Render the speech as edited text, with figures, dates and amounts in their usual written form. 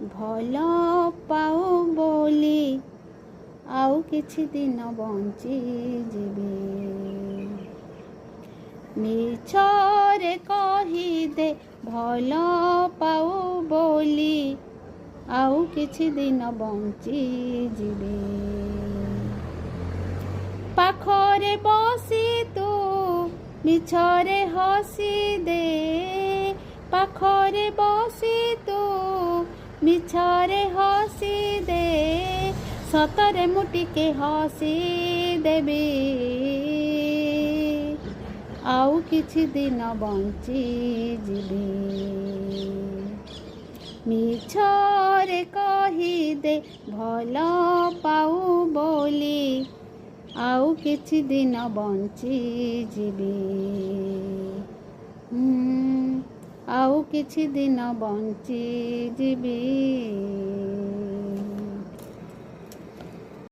ଭଲ ପାଉ ବୋଲି ଆଉ କିଛି ଦିନ ବଞ୍ଚିଯିବି। ମିଛରେ କହିଦେ ଭଲ ପାଉ ବୋଲି ଆଉ କିଛି ଦିନ ବଞ୍ଚିଯିବି। ପାଖରେ ବସି ତୁ ମିଛରେ ହସି ଦେ, ପାଖରେ ବସି ତୁ ମିଛରେ ହସି ଦେ, ସତରେ ମୁଁ ଟିକେ ହସି ଦେବି। ଆଉ କିଛି ଦିନ ବଞ୍ଚିଯିବି। ମିଛରେ କହିଦେ ଭଲ ପାଉ ବୋଲି ଆଉ କିଛି ଦିନ ବଞ୍ଚିଯିବି। ଆଉ କିଛି ଦିନ ବଞ୍ଚିଯିବି।